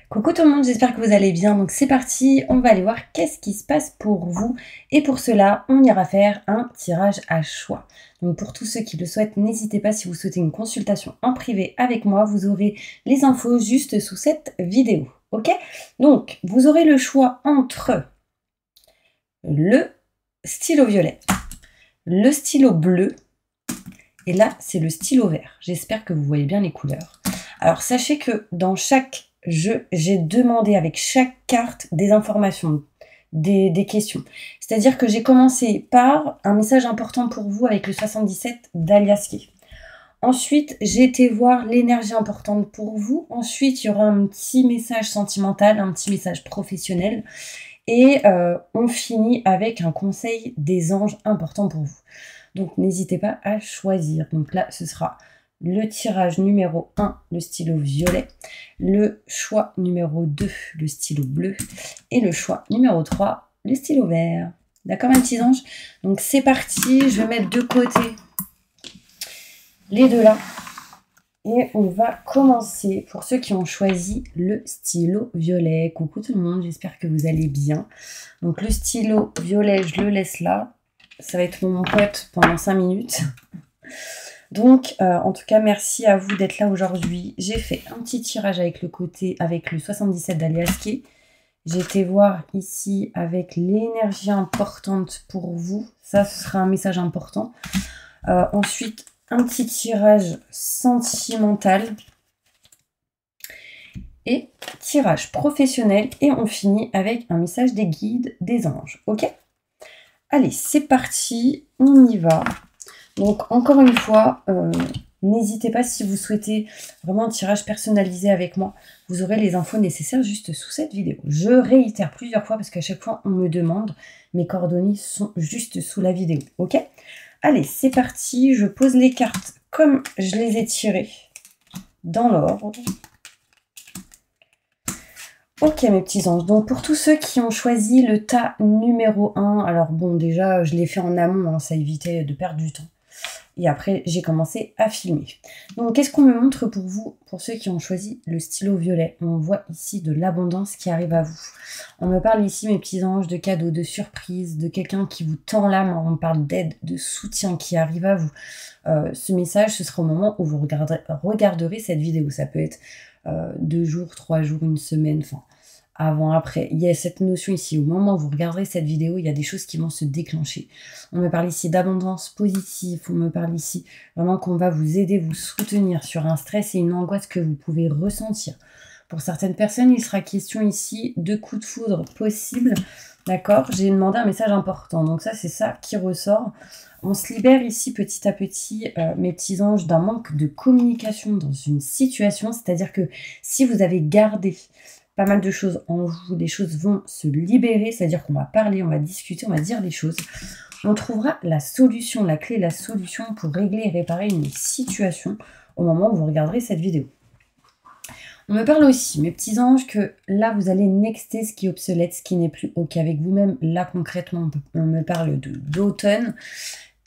Coucou tout le monde, j'espère que vous allez bien. Donc c'est parti, on va aller voir qu'est-ce qui se passe pour vous. Et pour cela, on ira faire un tirage à choix. Donc pour tous ceux qui le souhaitent, n'hésitez pas si vous souhaitez une consultation en privé avec moi. Vous aurez les infos juste sous cette vidéo. Ok? Donc vous aurez le choix entre le stylo violet, le stylo bleu et là c'est le stylo vert. J'espère que vous voyez bien les couleurs. Alors sachez que dans chaque jeu, j'ai demandé avec chaque carte des informations, des questions. C'est-à-dire que j'ai commencé par un message important pour vous avec le 77 d'Aliaské. Ensuite, j'ai été voir l'énergie importante pour vous. Ensuite, il y aura un petit message sentimental, un petit message professionnel. Et on finit avec un conseil des anges important pour vous. Donc, n'hésitez pas à choisir. Donc là, ce sera le tirage numéro 1, le stylo violet, le choix numéro 2, le stylo bleu, et le choix numéro 3, le stylo vert. D'accord, mes petits anges? Donc c'est parti, je vais mettre de côté les deux là. Et on va commencer pour ceux qui ont choisi le stylo violet. Coucou tout le monde, j'espère que vous allez bien. Donc le stylo violet, je le laisse là. Ça va être mon pote pendant 5 minutes. Donc, en tout cas, merci à vous d'être là aujourd'hui. J'ai fait un petit tirage avec le côté, avec le 77 d'Aliaské. J'ai été voir ici avec l'énergie importante pour vous. Ça, ce sera un message important. Ensuite, un petit tirage sentimental. Et tirage professionnel. Et on finit avec un message des guides, des anges. Ok? Allez, c'est parti. On y va. Donc, encore une fois, n'hésitez pas si vous souhaitez vraiment un tirage personnalisé avec moi. Vous aurez les infos nécessaires juste sous cette vidéo. Je réitère plusieurs fois parce qu'à chaque fois, on me demande. Mes coordonnées sont juste sous la vidéo. Ok? Allez, c'est parti. Je pose les cartes comme je les ai tirées dans l'ordre. Ok, mes petits anges. Donc, pour tous ceux qui ont choisi le tas numéro 1, alors bon, déjà, je l'ai fait en amont, hein, ça évitait de perdre du temps. Et après, j'ai commencé à filmer. Donc, qu'est-ce qu'on me montre pour vous, pour ceux qui ont choisi le stylo violet? On voit ici de l'abondance qui arrive à vous. On me parle ici, mes petits anges, de cadeaux, de surprises, de quelqu'un qui vous tend la main. On me parle d'aide, de soutien qui arrive à vous. Ce message, ce sera au moment où vous regarderez cette vidéo. Ça peut être 2 jours, 3 jours, une semaine, enfin... avant, après, il y a cette notion ici, au moment où vous regarderez cette vidéo, il y a des choses qui vont se déclencher. On me parle ici d'abondance positive, on me parle ici vraiment qu'on va vous aider, vous soutenir sur un stress et une angoisse que vous pouvez ressentir. Pour certaines personnes, il sera question ici de coups de foudre possibles, d'accord? J'ai demandé un message important, donc ça, c'est ça qui ressort. On se libère ici petit à petit, mes petits anges, d'un manque de communication dans une situation, c'est-à-dire que si vous avez gardé pas mal de choses en vous, des choses vont se libérer, c'est-à-dire qu'on va parler, on va discuter, on va dire les choses. On trouvera la solution, la clé, la solution pour régler et réparer une situation au moment où vous regarderez cette vidéo. On me parle aussi, mes petits anges, que là, vous allez nexter ce qui est obsolète, ce qui n'est plus OK avec vous-même. Là, concrètement, on me parle d'automne.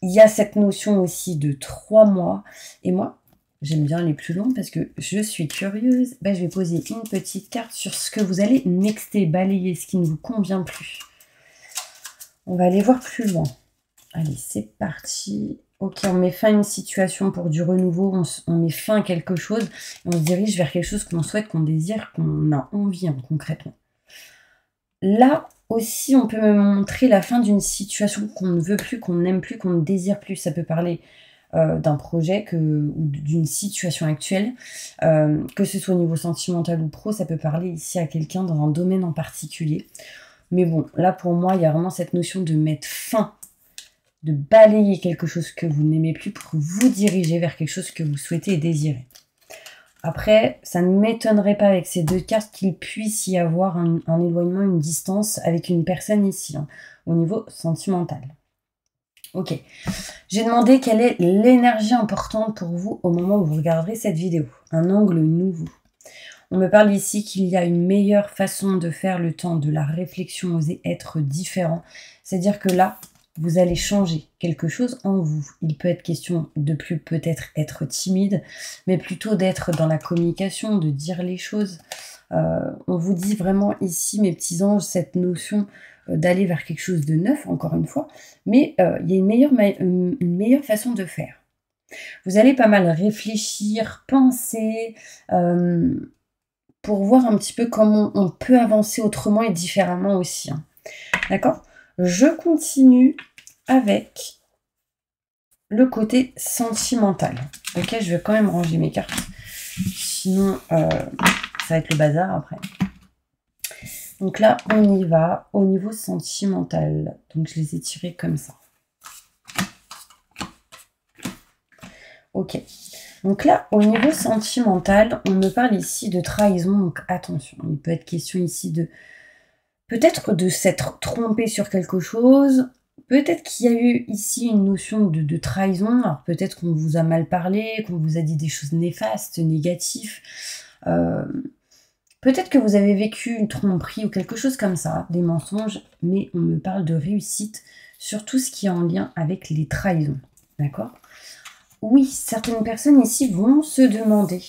Il y a cette notion aussi de 3 mois. Et moi, j'aime bien les plus longs parce que je suis curieuse. Ben, je vais poser une petite carte sur ce que vous allez nexter, balayer, ce qui ne vous convient plus. On va aller voir plus loin. Allez, c'est parti. Ok, on met fin à une situation pour du renouveau. On met fin à quelque chose. Et on se dirige vers quelque chose qu'on souhaite, qu'on désire, qu'on a envie, hein, concrètement. Là aussi, on peut me montrer la fin d'une situation qu'on ne veut plus, qu'on n'aime plus, qu'on ne désire plus. Ça peut parler d'un projet ou d'une situation actuelle, que ce soit au niveau sentimental ou pro, ça peut parler ici à quelqu'un dans un domaine en particulier. Mais bon, là pour moi, il y a vraiment cette notion de mettre fin, de balayer quelque chose que vous n'aimez plus pour vous diriger vers quelque chose que vous souhaitez et désirez. Après, ça ne m'étonnerait pas avec ces deux cartes qu'il puisse y avoir un éloignement, une distance avec une personne ici, hein, au niveau sentimental. Ok, j'ai demandé quelle est l'énergie importante pour vous au moment où vous regarderez cette vidéo. Un angle nouveau. On me parle ici qu'il y a une meilleure façon de faire le temps de la réflexion, oser être différent. C'est-à-dire que là, vous allez changer quelque chose en vous. Il peut être question de plus peut-être être timide, mais plutôt d'être dans la communication, de dire les choses. On vous dit vraiment ici, mes petits anges, cette notion d'aller vers quelque chose de neuf, encore une fois, mais il y a une meilleure façon de faire. Vous allez pas mal réfléchir, penser, pour voir un petit peu comment on peut avancer autrement et différemment aussi. Hein. D'accord? Je continue avec le côté sentimental. Ok, je vais quand même ranger mes cartes. Sinon, ça va être le bazar après. Donc là, on y va au niveau sentimental. Donc, je les ai tirés comme ça. Ok. Donc là, au niveau sentimental, on me parle ici de trahison. Donc, attention. Il peut être question ici de... Peut-être de s'être trompé sur quelque chose. Peut-être qu'il y a eu ici une notion de trahison. Alors, peut-être qu'on vous a mal parlé, qu'on vous a dit des choses néfastes, négatives. Peut-être que vous avez vécu une tromperie ou quelque chose comme ça, des mensonges, mais on me parle de réussite sur tout ce qui est en lien avec les trahisons. D'accord? Oui, certaines personnes ici vont se demander,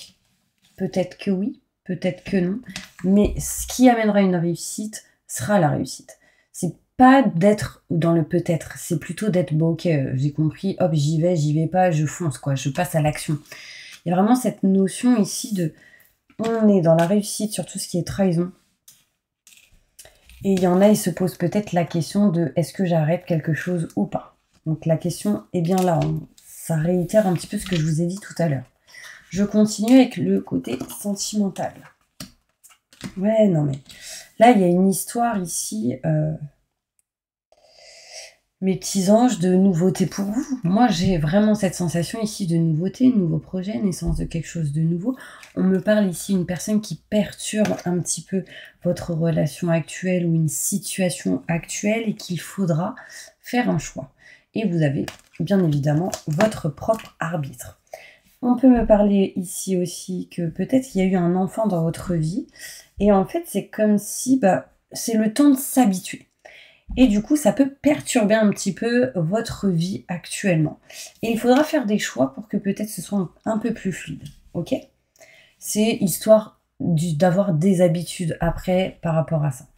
peut-être que oui, peut-être que non, mais ce qui amènera une réussite sera la réussite. C'est pas d'être dans le peut-être, c'est plutôt d'être bon, ok, j'ai compris, hop, j'y vais pas, je fonce, quoi, je passe à l'action. Il y a vraiment cette notion ici de on est dans la réussite sur tout ce qui est trahison. Et il y en a, ils se posent peut-être la question de est-ce que j'arrête quelque chose ou pas. Donc la question est bien là. Ça réitère un petit peu ce que je vous ai dit tout à l'heure. Je continue avec le côté sentimental. Ouais, non mais... Là, il y a une histoire ici... Mes petits anges, de nouveauté pour vous. Moi, j'ai vraiment cette sensation ici de nouveauté, nouveau projet, naissance de quelque chose de nouveau. On me parle ici d'une personne qui perturbe un petit peu votre relation actuelle ou une situation actuelle et qu'il faudra faire un choix. Et vous avez bien évidemment votre propre arbitre. On peut me parler ici aussi que peut-être il y a eu un enfant dans votre vie et en fait, c'est comme si c'est le temps de s'habituer. Et du coup, ça peut perturber un petit peu votre vie actuellement. Et il faudra faire des choix pour que peut-être ce soit un peu plus fluide. Ok? C'est histoire d'avoir des habitudes après par rapport à ça.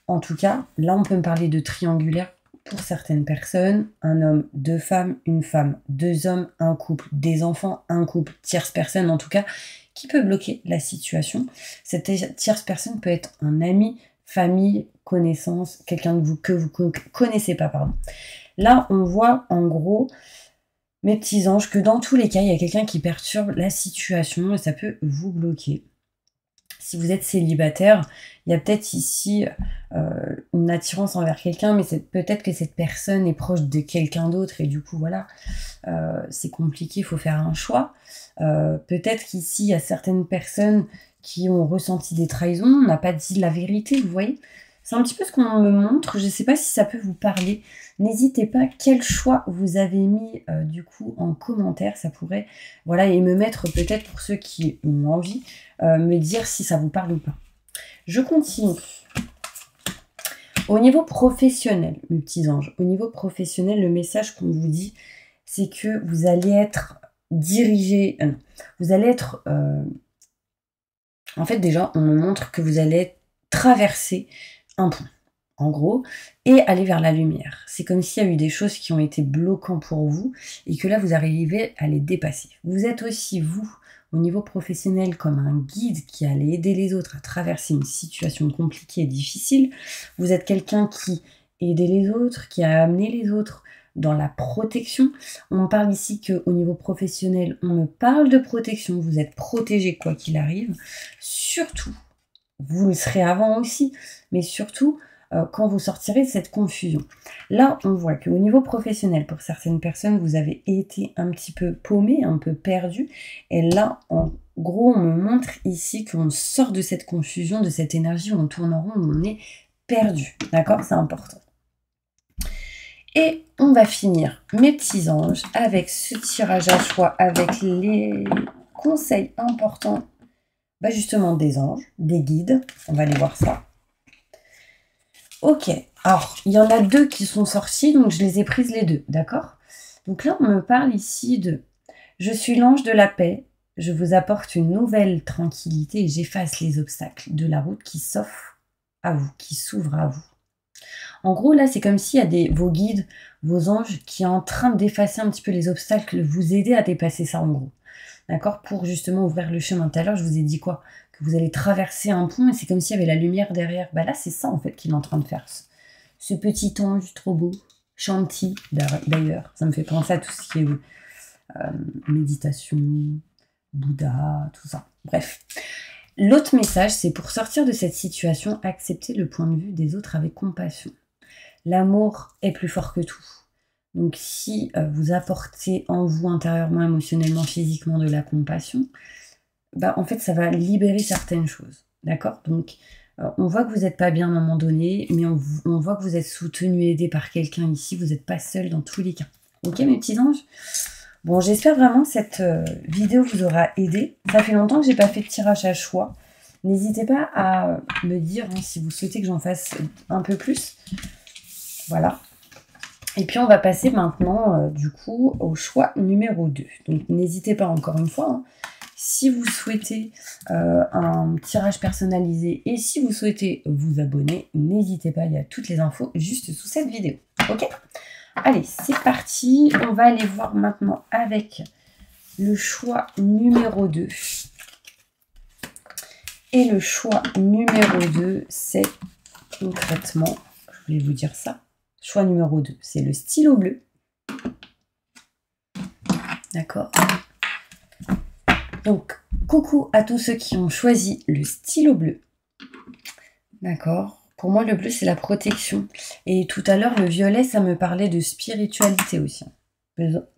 En tout cas, là, on peut me parler de triangulaire pour certaines personnes. Un homme, deux femmes, une femme, deux hommes, un couple, des enfants, un couple, tierce personne en tout cas, qui peut bloquer la situation. Cette tierce personne peut être un ami, famille, connaissance, quelqu'un que vous connaissez pas, pardon. Là, on voit en gros, mes petits anges, que dans tous les cas, il y a quelqu'un qui perturbe la situation et ça peut vous bloquer. Si vous êtes célibataire, il y a peut-être ici une attirance envers quelqu'un, mais peut-être que cette personne est proche de quelqu'un d'autre et du coup, voilà, c'est compliqué, il faut faire un choix. Peut-être qu'ici, il y a certaines personnes qui ont ressenti des trahisons, on n'a pas dit la vérité, vous voyez. C'est un petit peu ce qu'on me montre, je ne sais pas si ça peut vous parler. N'hésitez pas, quel choix vous avez mis du coup en commentaire, ça pourrait, voilà, et me mettre peut-être pour ceux qui ont envie, me dire si ça vous parle ou pas. Je continue. Au niveau professionnel, mes petits anges, au niveau professionnel, le message qu'on vous dit, c'est que vous allez être dirigé, vous allez être... en fait, déjà, on me montre que vous allez traverser un pont, en gros, et aller vers la lumière. C'est comme s'il y a eu des choses qui ont été bloquantes pour vous et que là, vous arrivez à les dépasser. Vous êtes aussi, vous, au niveau professionnel, comme un guide qui allait aider les autres à traverser une situation compliquée et difficile. Vous êtes quelqu'un qui aidait les autres, qui a amené les autres dans la protection. On parle ici qu'au niveau professionnel, on me parle de protection. Vous êtes protégé quoi qu'il arrive. Surtout, vous le serez avant aussi, mais surtout quand vous sortirez de cette confusion. Là, on voit qu'au niveau professionnel, pour certaines personnes, vous avez été un petit peu paumé, un peu perdu. Et là, en gros, on me montre ici qu'on sort de cette confusion, de cette énergie où on tourne en rond, où on est perdu. D'accord? C'est important. Et on va finir, mes petits anges, avec ce tirage à choix, avec les conseils importants, justement des anges, des guides. On va aller voir ça. Ok, Alors, il y en a 2 qui sont sortis, donc je les ai prises les 2, d'accord? Donc là, on me parle ici de « Je suis l'ange de la paix, je vous apporte une nouvelle tranquillité et j'efface les obstacles de la route qui s'offrent à vous, qui s'ouvrent à vous. » En gros, là, c'est comme s'il y a vos guides, vos anges qui sont en train d'effacer un petit peu les obstacles, vous aider à dépasser ça, en gros. D'accord? Pour justement ouvrir le chemin. Tout à l'heure, je vous ai dit quoi? Que vous allez traverser un pont et c'est comme s'il y avait la lumière derrière. Bah là, c'est ça, en fait, qu'il est en train de faire. Ce petit ange trop beau, Shanti, d'ailleurs. Ça me fait penser à tout ce qui est méditation, Bouddha, tout ça. Bref. L'autre message, c'est pour sortir de cette situation, accepter le point de vue des autres avec compassion. L'amour est plus fort que tout. Donc si vous apportez en vous intérieurement, émotionnellement, physiquement de la compassion, bah, en fait ça va libérer certaines choses. D'accord? Donc on voit que vous n'êtes pas bien à un moment donné, mais on voit que vous êtes soutenu, aidé par quelqu'un ici, vous n'êtes pas seul dans tous les cas. Ok mes petits anges? Bon, j'espère vraiment que cette vidéo vous aura aidé. Ça fait longtemps que j'ai pas fait de tirage à choix. N'hésitez pas à me dire si vous souhaitez que j'en fasse un peu plus. Voilà. Et puis on va passer maintenant du coup au choix numéro 2. Donc n'hésitez pas encore une fois, si vous souhaitez un tirage personnalisé et si vous souhaitez vous abonner, n'hésitez pas, il y a toutes les infos juste sous cette vidéo. Ok? Allez, c'est parti. On va aller voir maintenant avec le choix numéro 2. Et le choix numéro 2, c'est concrètement, je voulais vous dire ça, choix numéro 2, c'est le stylo bleu. D'accord? Donc, coucou à tous ceux qui ont choisi le stylo bleu. D'accord? Pour moi, le bleu, c'est la protection. Et tout à l'heure, le violet, ça me parlait de spiritualité aussi.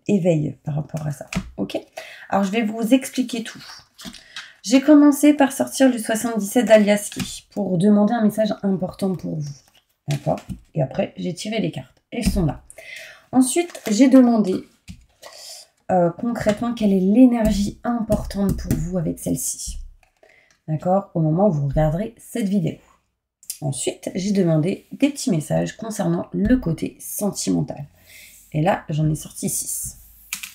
Éveil par rapport à ça. Ok? Alors, je vais vous expliquer tout. J'ai commencé par sortir le 77 d'Aliaski pour demander un message important pour vous. D'accord? Et après, j'ai tiré les cartes. Elles sont là. Ensuite, j'ai demandé concrètement quelle est l'énergie importante pour vous avec celle-ci. D'accord? Au moment où vous regarderez cette vidéo. Ensuite, j'ai demandé des petits messages concernant le côté sentimental. Et là, j'en ai sorti 6.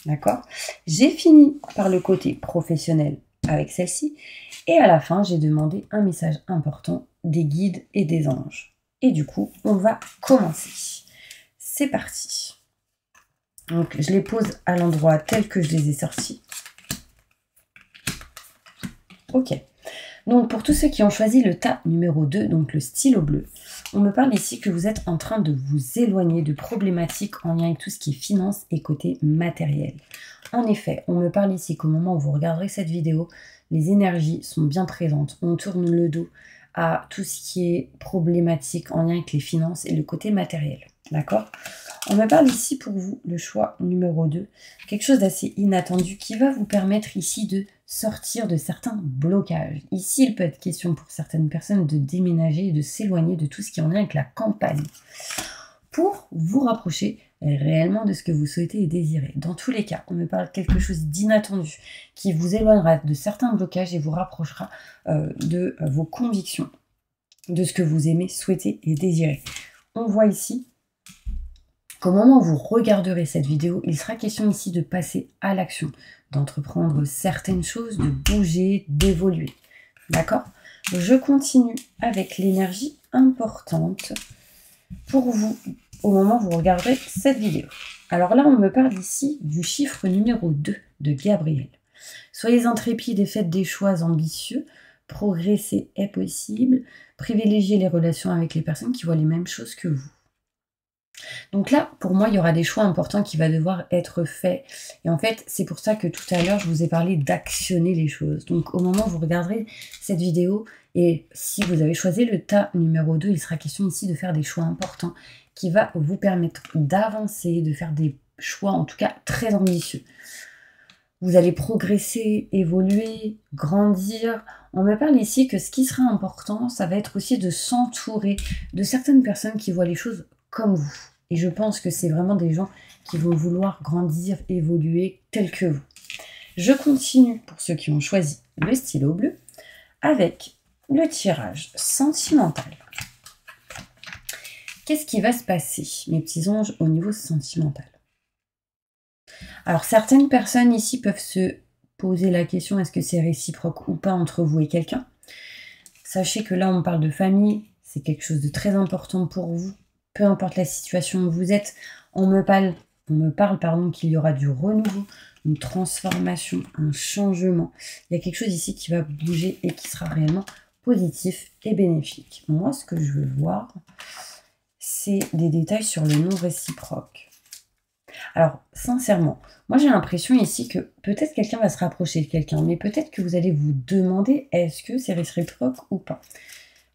D'accord? J'ai fini par le côté professionnel avec celle-ci. Et à la fin, j'ai demandé un message important des guides et des anges. Et du coup, on va commencer. C'est parti. Donc, je les pose à l'endroit tel que je les ai sortis. Ok. Donc, pour tous ceux qui ont choisi le tas numéro 2, donc le stylo bleu, on me parle ici que vous êtes en train de vous éloigner de problématiques en lien avec tout ce qui est finance et côté matériel. En effet, on me parle ici qu'au moment où vous regarderez cette vidéo, les énergies sont bien présentes. On tourne le dos à tout ce qui est problématique en lien avec les finances et le côté matériel. D'accord? On me parle ici pour vous, le choix numéro 2, quelque chose d'assez inattendu qui va vous permettre ici de sortir de certains blocages. Ici, il peut être question pour certaines personnes de déménager et de s'éloigner de tout ce qui est en lien avec la campagne pour vous rapprocher réellement de ce que vous souhaitez et désirez. Dans tous les cas, on me parle de quelque chose d'inattendu qui vous éloignera de certains blocages et vous rapprochera de vos convictions, de ce que vous aimez, souhaitez et désirez. On voit ici qu'au moment où vous regarderez cette vidéo, il sera question ici de passer à l'action, d'entreprendre certaines choses, de bouger, d'évoluer. D'accord? Je continue avec l'énergie importante pour vous au moment où vous regarderez cette vidéo. Alors là, on me parle ici du chiffre numéro 2 de Gabriel. Soyez intrépides et faites des choix ambitieux. Progresser est possible. Privilégiez les relations avec les personnes qui voient les mêmes choses que vous. Donc là, pour moi, il y aura des choix importants qui vont devoir être faits. Et en fait, c'est pour ça que tout à l'heure, je vous ai parlé d'actionner les choses. Donc au moment où vous regarderez cette vidéo, et si vous avez choisi le tas numéro 2, il sera question ici de faire des choix importants qui va vous permettre d'avancer, de faire des choix en tout cas très ambitieux. Vous allez progresser, évoluer, grandir. On me parle ici que ce qui sera important, ça va être aussi de s'entourer de certaines personnes qui voient les choses comme vous. Et je pense que c'est vraiment des gens qui vont vouloir grandir, évoluer tels que vous. Je continue pour ceux qui ont choisi le stylo bleu avec le tirage sentimental. Qu'est-ce qui va se passer, mes petits anges, au niveau sentimental? Alors, certaines personnes ici peuvent se poser la question, est-ce que c'est réciproque ou pas entre vous et quelqu'un? Sachez que là, on parle de famille, c'est quelque chose de très important pour vous. Peu importe la situation où vous êtes, on me parle qu'il y aura du renouveau, une transformation, un changement. Il y a quelque chose ici qui va bouger et qui sera réellement positif et bénéfique. Moi, ce que je veux voir, c'est des détails sur le non réciproque. Alors, sincèrement, moi j'ai l'impression ici que peut-être quelqu'un va se rapprocher de quelqu'un, mais peut-être que vous allez vous demander est-ce que c'est réciproque ou pas.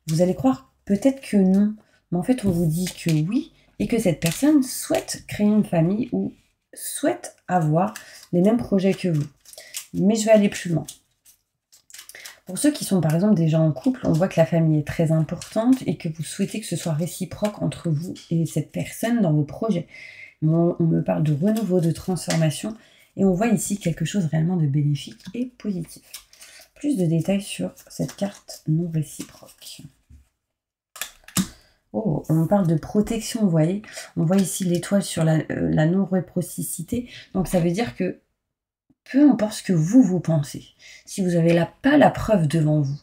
Vous allez croire peut-être que non, mais en fait on vous dit que oui, et que cette personne souhaite créer une famille ou souhaite avoir les mêmes projets que vous. Mais je vais aller plus loin. Pour ceux qui sont par exemple déjà en couple, on voit que la famille est très importante et que vous souhaitez que ce soit réciproque entre vous et cette personne dans vos projets. On me parle de renouveau, de transformation, et on voit ici quelque chose réellement de bénéfique et positif. Plus de détails sur cette carte non réciproque. Oh, on parle de protection, vous voyez. On voit ici l'étoile sur la non-réciprocité. Donc ça veut dire que peu importe ce que vous pensez, si vous n'avez pas la preuve devant vous,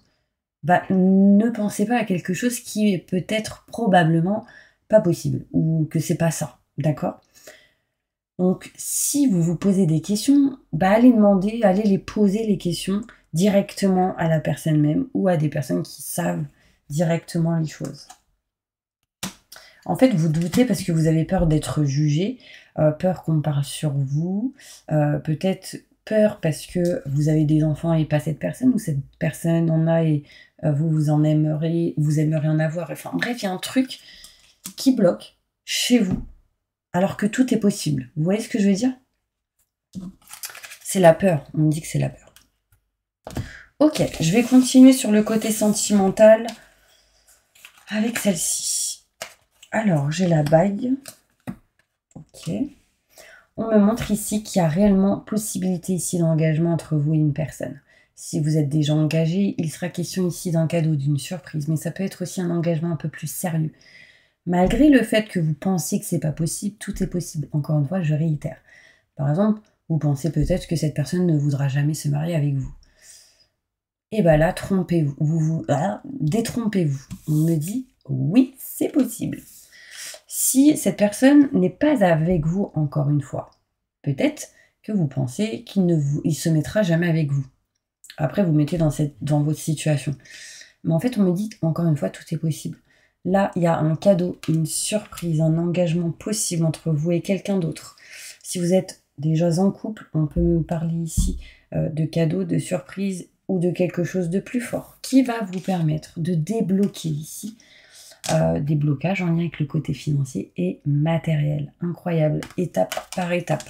bah, ne pensez pas à quelque chose qui est peut-être probablement pas possible, ou que c'est pas ça, d'accord? Donc, si vous vous posez des questions, bah, allez les poser les questions directement à la personne même ou à des personnes qui savent directement les choses. En fait, vous doutez parce que vous avez peur d'être jugé, peur qu'on parle sur vous, peut-être peur parce que vous avez des enfants et pas cette personne, ou cette personne en a et vous aimeriez en avoir. Enfin bref, il y a un truc qui bloque chez vous. Alors que tout est possible. Vous voyez ce que je veux dire? C'est la peur. On me dit que c'est la peur. Ok, je vais continuer sur le côté sentimental avec celle-ci. Alors, j'ai la bague. Ok. On me montre ici qu'il y a réellement possibilité ici d'engagement entre vous et une personne. Si vous êtes déjà engagé, il sera question ici d'un cadeau, d'une surprise. Mais ça peut être aussi un engagement un peu plus sérieux. Malgré le fait que vous pensiez que c'est pas possible, tout est possible. Encore une fois, je réitère. Par exemple, vous pensez peut-être que cette personne ne voudra jamais se marier avec vous. Et bien là, trompez-vous. Détrompez-vous. On me dit, oui, c'est possible. Si cette personne n'est pas avec vous, encore une fois, peut-être que vous pensez qu'il ne se mettra jamais avec vous. Après, vous mettez dans votre situation. Mais en fait, on me dit, encore une fois, tout est possible. Là, il y a un cadeau, une surprise, un engagement possible entre vous et quelqu'un d'autre. Si vous êtes déjà en couple, on peut me parler ici de cadeaux, de surprises ou de quelque chose de plus fort qui va vous permettre de débloquer ici des blocages en lien avec le côté financier et matériel. Incroyable, étape par étape.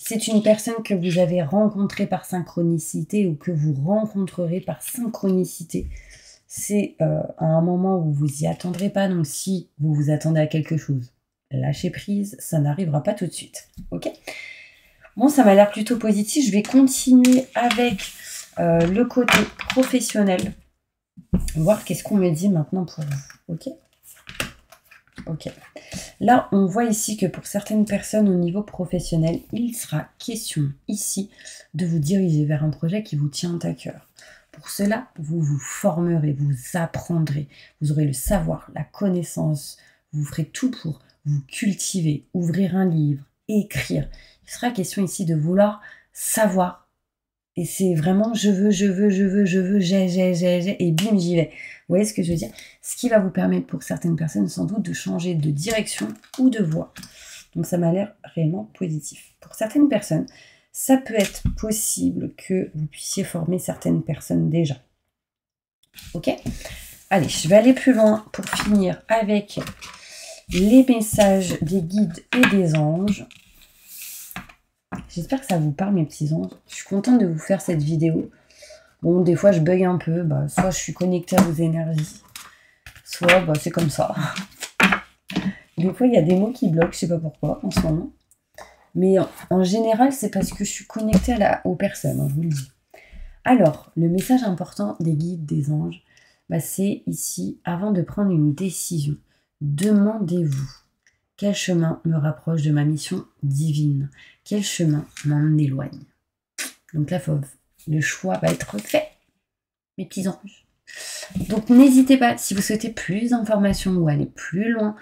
C'est une personne que vous avez rencontrée par synchronicité ou que vous rencontrerez par synchronicité. C'est à un moment où vous y attendrez pas, donc si vous vous attendez à quelque chose, lâchez prise, ça n'arrivera pas tout de suite. Ok? Bon, ça m'a l'air plutôt positif. Je vais continuer avec le côté professionnel. Voir qu'est-ce qu'on me dit maintenant pour vous. Ok? Ok. Là, on voit ici que pour certaines personnes au niveau professionnel, il sera question ici de vous diriger vers un projet qui vous tient à cœur. Pour cela, vous vous formerez, vous apprendrez, vous aurez le savoir, la connaissance, vous ferez tout pour vous cultiver, ouvrir un livre, écrire. Il sera question ici de vouloir savoir. Et c'est vraiment j'ai, et bim, j'y vais. Vous voyez ce que je veux dire? Ce qui va vous permettre pour certaines personnes sans doute de changer de direction ou de voie. Donc ça m'a l'air réellement positif. Pour certaines personnes, ça peut être possible que vous puissiez former certaines personnes déjà. Ok? Allez, je vais aller plus loin pour finir avec les messages des guides et des anges. J'espère que ça vous parle, mes petits anges. Je suis contente de vous faire cette vidéo. Bon, des fois, je bug un peu. Soit je suis connectée à vos énergies, soit c'est comme ça. Des fois, il y a des mots qui bloquent, je sais pas pourquoi, en ce moment. Mais en général, c'est parce que je suis connectée aux personnes, je vous le dis. Alors, le message important des guides, des anges, c'est ici, avant de prendre une décision, demandez-vous, quel chemin me rapproche de ma mission divine? Quel chemin m'en éloigne? Donc là, le choix va être fait, mes petits anges. Donc n'hésitez pas, si vous souhaitez plus d'informations ou aller plus loin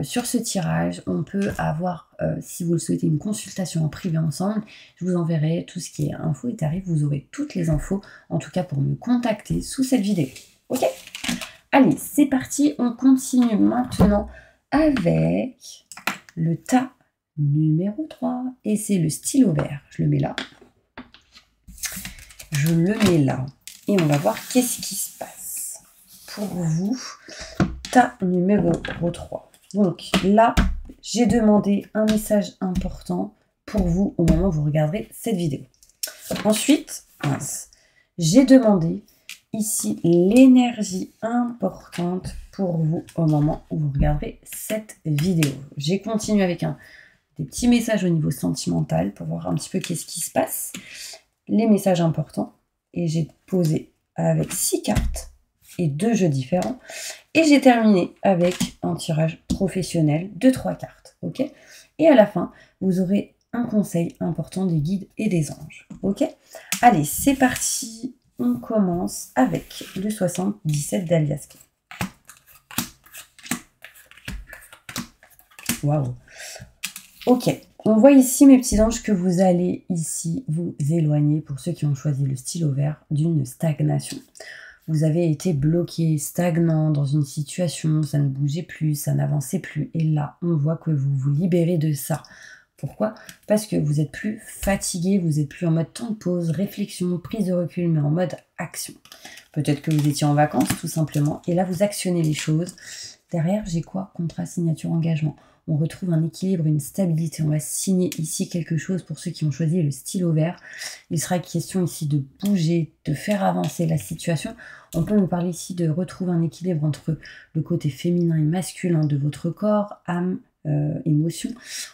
sur ce tirage, on peut avoir, si vous le souhaitez, une consultation en privé ensemble. Je vous enverrai tout ce qui est infos et tarifs, vous aurez toutes les infos, en tout cas pour me contacter sous cette vidéo. Ok? Allez, c'est parti, on continue maintenant avec le tas numéro 3. Et c'est le stylo vert. Je le mets là. Je le mets là. Et on va voir qu'est-ce qui se passe pour vous. Tas numéro 3. Donc là, j'ai demandé un message important pour vous au moment où vous regarderez cette vidéo. Ensuite, j'ai demandé ici l'énergie importante pour vous au moment où vous regarderez cette vidéo. J'ai continué avec des petits messages au niveau sentimental pour voir un petit peu qu'est-ce qui se passe. Les messages importants. Et j'ai posé avec 6 cartes et 2 jeux différents. Et j'ai terminé avec un tirage professionnel de 3 cartes. Ok? Et à la fin, vous aurez un conseil important des guides et des anges. Ok? Allez, c'est parti. On commence avec le 77 d'Alias Kay. Waouh! Ok, on voit ici, mes petits anges, que vous allez ici vous éloigner, pour ceux qui ont choisi le stylo vert, d'une stagnation. Vous avez été bloqué, stagnant dans une situation, ça ne bougeait plus, ça n'avançait plus. Et là, on voit que vous vous libérez de ça. Pourquoi? Parce que vous êtes plus fatigué, vous êtes plus en mode temps de pause, réflexion, prise de recul, mais en mode action. Peut-être que vous étiez en vacances, tout simplement, et là, vous actionnez les choses. Derrière, j'ai quoi? Contrat, signature, engagement. On retrouve un équilibre, une stabilité. On va signer ici quelque chose pour ceux qui ont choisi le stylo vert. Il sera question ici de bouger, de faire avancer la situation. On peut nous parler ici de retrouver un équilibre entre le côté féminin et masculin de votre corps, âme, émotion.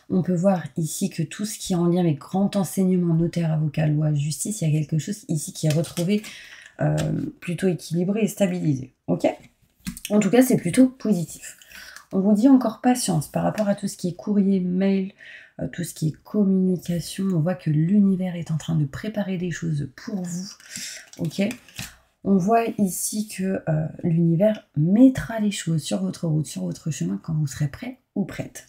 On peut voir ici que tout ce qui est en lien avec grand enseignement, notaire, avocat, loi, justice, il y a quelque chose ici qui est retrouvé plutôt équilibré et stabilisé. Ok? En tout cas, c'est plutôt positif. On vous dit encore patience par rapport à tout ce qui est courrier, mail, tout ce qui est communication. On voit que l'univers est en train de préparer des choses pour vous. Ok? On voit ici que l'univers mettra les choses sur votre route, sur votre chemin quand vous serez prêt ou prête.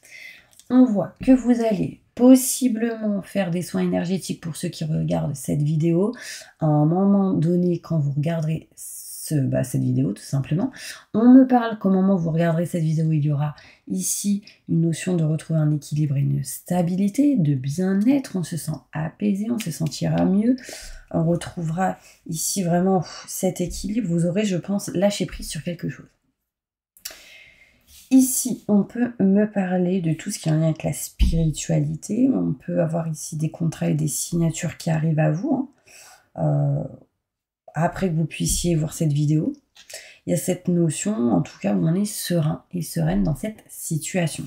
On voit que vous allez possiblement faire des soins énergétiques pour ceux qui regardent cette vidéo. À un moment donné, quand vous regarderez cette vidéo, tout simplement, on me parle qu'au moment où vous regarderez cette vidéo, il y aura ici une notion de retrouver un équilibre et une stabilité, de bien-être, on se sent apaisé, on se sentira mieux, on retrouvera ici vraiment cet équilibre, vous aurez, je pense, lâché prise sur quelque chose. Ici, on peut me parler de tout ce qui est en lien avec la spiritualité, on peut avoir ici des contrats et des signatures qui arrivent à vous, après que vous puissiez voir cette vidéo. Il y a cette notion, en tout cas, où on est serein et sereine dans cette situation.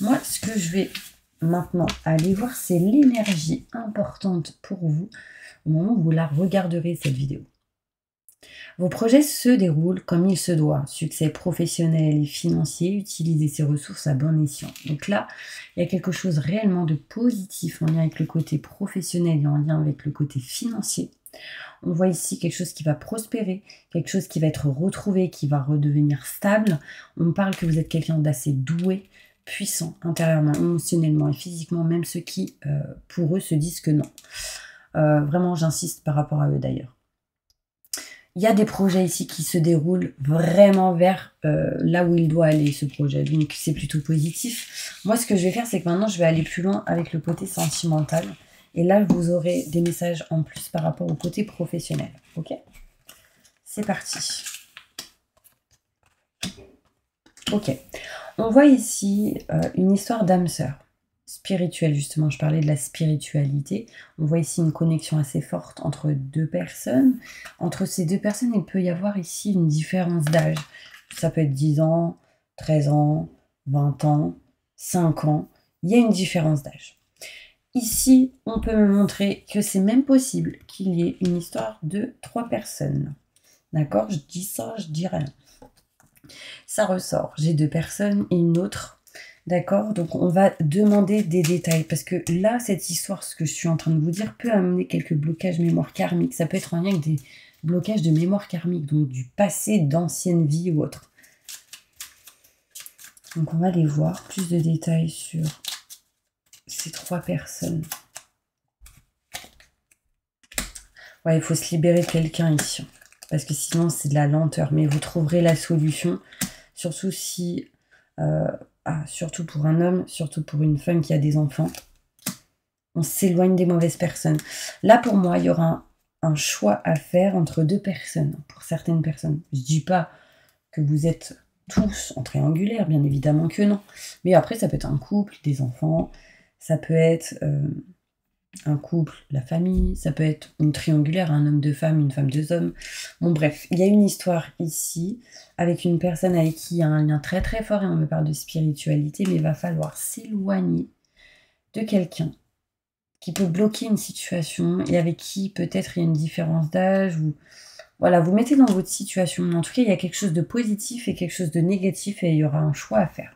Moi, ce que je vais maintenant aller voir, c'est l'énergie importante pour vous au moment où vous la regarderez, cette vidéo. Vos projets se déroulent comme il se doit. Succès professionnel et financier, utilisez ces ressources à bon escient. Donc là, il y a quelque chose réellement de positif en lien avec le côté professionnel et en lien avec le côté financier. On voit ici quelque chose qui va prospérer, quelque chose qui va être retrouvé, qui va redevenir stable. On parle que vous êtes quelqu'un d'assez doué, puissant, intérieurement, émotionnellement et physiquement, même ceux qui, pour eux, se disent que non. Vraiment, j'insiste par rapport à eux d'ailleurs. Il y a des projets ici qui se déroulent vraiment vers là où il doit aller, ce projet. Donc, c'est plutôt positif. Moi, ce que je vais faire, c'est que maintenant, je vais aller plus loin avec le côté sentimental. Et là, vous aurez des messages en plus par rapport au côté professionnel. Ok? C'est parti. Ok. On voit ici une histoire d'âme sœur spirituelle, justement. Je parlais de la spiritualité. On voit ici une connexion assez forte entre deux personnes. Entre ces deux personnes, il peut y avoir ici une différence d'âge. Ça peut être 10 ans, 13 ans, 20 ans, 5 ans. Il y a une différence d'âge. Ici, on peut me montrer que c'est même possible qu'il y ait une histoire de 3 personnes. D'accord? Je dis ça, je dis rien. Ça ressort. J'ai 2 personnes et une autre. D'accord? Donc, on va demander des détails. Parce que là, cette histoire, ce que je suis en train de vous dire, peut amener quelques blocages mémoire karmiques. Ça peut être en lien avec des blocages de mémoire karmique, donc du passé, d'anciennes vies ou autre. Donc, on va aller voir plus de détails sur ces 3 personnes. Ouais, il faut se libérer de quelqu'un ici. Parce que sinon, c'est de la lenteur. Mais vous trouverez la solution. Surtout si... surtout pour un homme, surtout pour une femme qui a des enfants. On s'éloigne des mauvaises personnes. Là, pour moi, il y aura un choix à faire entre 2 personnes. Pour certaines personnes. Je ne dis pas que vous êtes tous en triangulaire, bien évidemment que non. Mais après, ça peut être un couple, des enfants. Ça peut être... un couple, la famille, ça peut être une triangulaire, un homme, 2 femmes, une femme, 2 hommes. Bon bref, il y a une histoire ici avec une personne avec qui il y a un lien très très fort et on me parle de spiritualité, mais il va falloir s'éloigner de quelqu'un qui peut bloquer une situation et avec qui peut-être il y a une différence d'âge ou voilà, vous mettez dans votre situation. En tout cas, il y a quelque chose de positif et quelque chose de négatif et il y aura un choix à faire.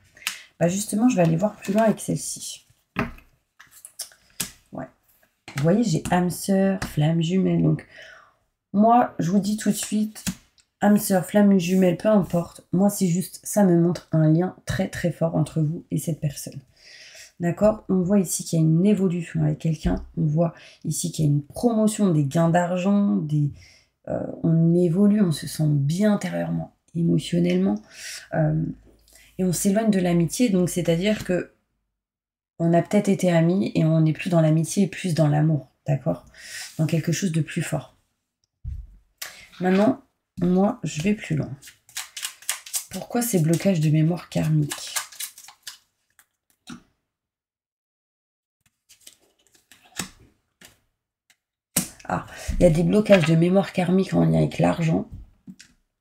Bah justement, je vais aller voir plus loin avec celle-ci. Vous voyez, j'ai âme sœur, flamme jumelle. Donc, moi, je vous dis tout de suite, âme sœur, flamme jumelle, peu importe. Moi, c'est juste, ça me montre un lien très très fort entre vous et cette personne. D'accord? On voit ici qu'il y a une évolution avec quelqu'un. On voit ici qu'il y a une promotion, des gains d'argent. On évolue, on se sent bien intérieurement, émotionnellement. Et on s'éloigne de l'amitié. Donc, c'est-à-dire que on a peut-être été amis et on n'est plus dans l'amitié, plus dans l'amour, d'accord? Dans quelque chose de plus fort. Maintenant, moi, je vais plus loin. Pourquoi ces blocages de mémoire karmique? Ah, il y a des blocages de mémoire karmique en lien avec l'argent,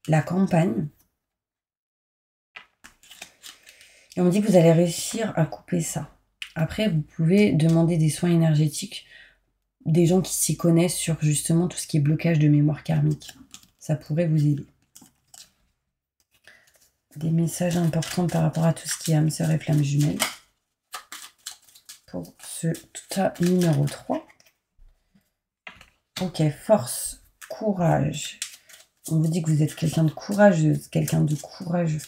la campagne. Et on me dit que vous allez réussir à couper ça. Après, vous pouvez demander des soins énergétiques, des gens qui s'y connaissent sur justement tout ce qui est blocage de mémoire karmique. Ça pourrait vous aider. Des messages importants par rapport à tout ce qui est âme sœur et flamme jumelle. Pour ce tas numéro 3. Ok, force, courage. On vous dit que vous êtes quelqu'un de courageuse, quelqu'un de courageux,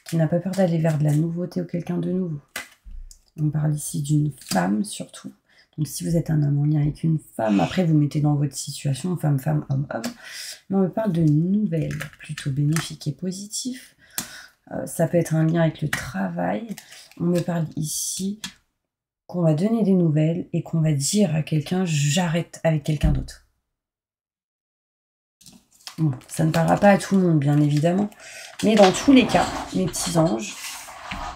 qui n'a pas peur d'aller vers de la nouveauté ou quelqu'un de nouveau. On parle ici d'une femme surtout. Donc si vous êtes un homme en lien avec une femme, après vous mettez dans votre situation femme, femme, homme, homme. Mais on me parle de nouvelles, plutôt bénéfiques et positifs. Ça peut être un lien avec le travail. On me parle ici qu'on va donner des nouvelles et qu'on va dire à quelqu'un j'arrête avec quelqu'un d'autre. Bon, ça ne parlera pas à tout le monde bien évidemment. Mais dans tous les cas, mes petits anges,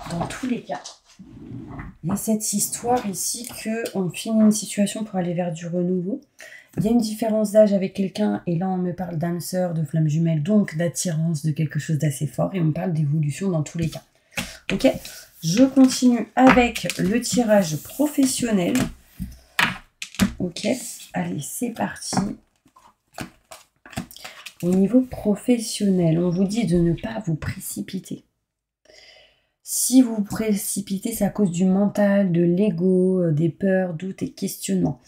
dans tous les cas, il y a cette histoire ici qu'on finit une situation pour aller vers du renouveau. Il y a une différence d'âge avec quelqu'un, et là on me parle d'âme sœur, de flamme jumelle, donc d'attirance, de quelque chose d'assez fort, et on me parle d'évolution dans tous les cas. Ok, je continue avec le tirage professionnel. Ok, allez, c'est parti. Au niveau professionnel, on vous dit de ne pas vous précipiter. Si vous vous précipitez, c'est à cause du mental, de l'ego, des peurs, doutes et questionnements.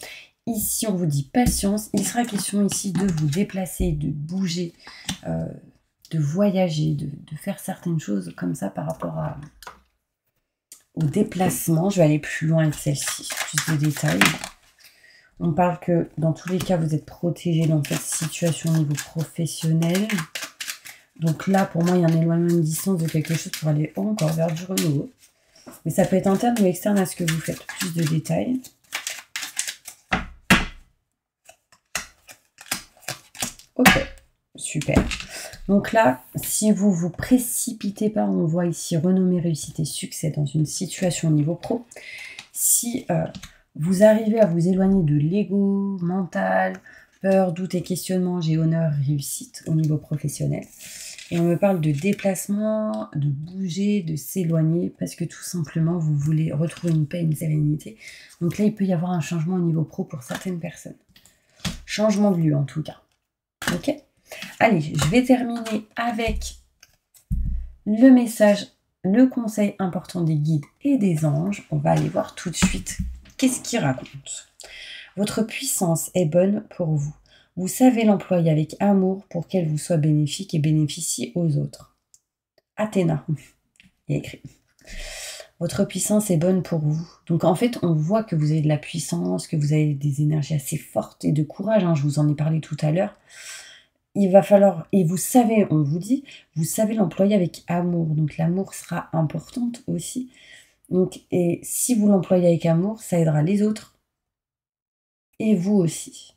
Ici, on vous dit patience. Il sera question ici de vous déplacer, de bouger, de voyager, de faire certaines choses comme ça par rapport au déplacement. Je vais aller plus loin avec celle-ci, plus de détails. On parle que dans tous les cas, vous êtes protégé dans cette situation au niveau professionnel. Donc là, pour moi, il y a un éloignement, une distance de quelque chose pour aller encore vers du renouveau. Mais ça peut être interne ou externe à ce que vous faites. Plus de détails. Ok, super. Donc là, si vous vous précipitez pas, on voit ici renommée, réussite et succès dans une situation au niveau pro. Si vous arrivez à vous éloigner de l'ego, mental, peur, doute et questionnement, j'ai honneur, réussite au niveau professionnel. Et on me parle de déplacement, de bouger, de s'éloigner, parce que tout simplement, vous voulez retrouver une paix, une sérénité. Donc là, il peut y avoir un changement au niveau pro pour certaines personnes. Changement de lieu, en tout cas. Ok ? Allez, je vais terminer avec le message, le conseil important des guides et des anges, on va aller voir tout de suite qu'est-ce qu'ils racontent. Votre puissance est bonne pour vous. Vous savez l'employer avec amour pour qu'elle vous soit bénéfique et bénéficie aux autres. Athéna, il y a écrit. Votre puissance est bonne pour vous. Donc en fait, on voit que vous avez de la puissance, que vous avez des énergies assez fortes et de courage. Je vous en ai parlé tout à l'heure. Il va falloir, et vous savez, on vous dit, vous savez l'employer avec amour. Donc l'amour sera importante aussi. Donc, et si vous l'employez avec amour, ça aidera les autres et vous aussi.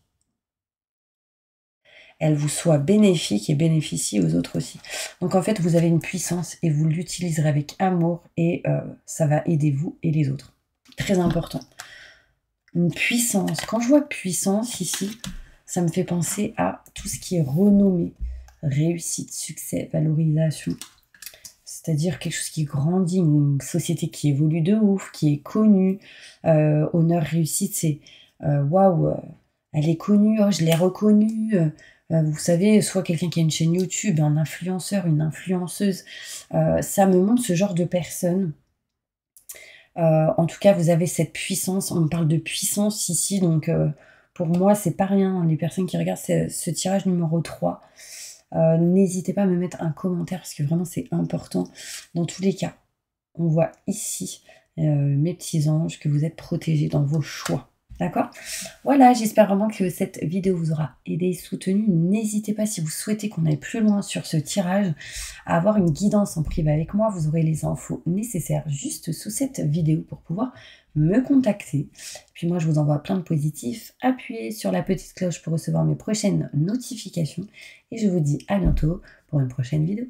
Elle vous soit bénéfique et bénéficie aux autres aussi. Donc en fait, vous avez une puissance et vous l'utiliserez avec amour et ça va aider vous et les autres. Très important. Une puissance. Quand je vois puissance ici, ça me fait penser à tout ce qui est renommée, réussite, succès, valorisation. C'est-à-dire quelque chose qui grandit, une société qui évolue de ouf, qui est connue. Honneur, réussite, c'est waouh, elle est connue, oh, je l'ai reconnue. Vous savez, soit quelqu'un qui a une chaîne YouTube, un influenceur, une influenceuse. Ça me montre ce genre de personnes. En tout cas, vous avez cette puissance. On me parle de puissance ici, donc pour moi, c'est pas rien. Les personnes qui regardent ce tirage numéro 3, n'hésitez pas à me mettre un commentaire parce que vraiment, c'est important. Dans tous les cas, on voit ici, mes petits anges, que vous êtes protégés dans vos choix. D'accord? Voilà, j'espère vraiment que cette vidéo vous aura aidé et soutenu. N'hésitez pas, si vous souhaitez qu'on aille plus loin sur ce tirage, à avoir une guidance en privé avec moi. Vous aurez les infos nécessaires juste sous cette vidéo pour pouvoir me contacter. Puis moi, je vous envoie plein de positifs. Appuyez sur la petite cloche pour recevoir mes prochaines notifications. Et je vous dis à bientôt pour une prochaine vidéo.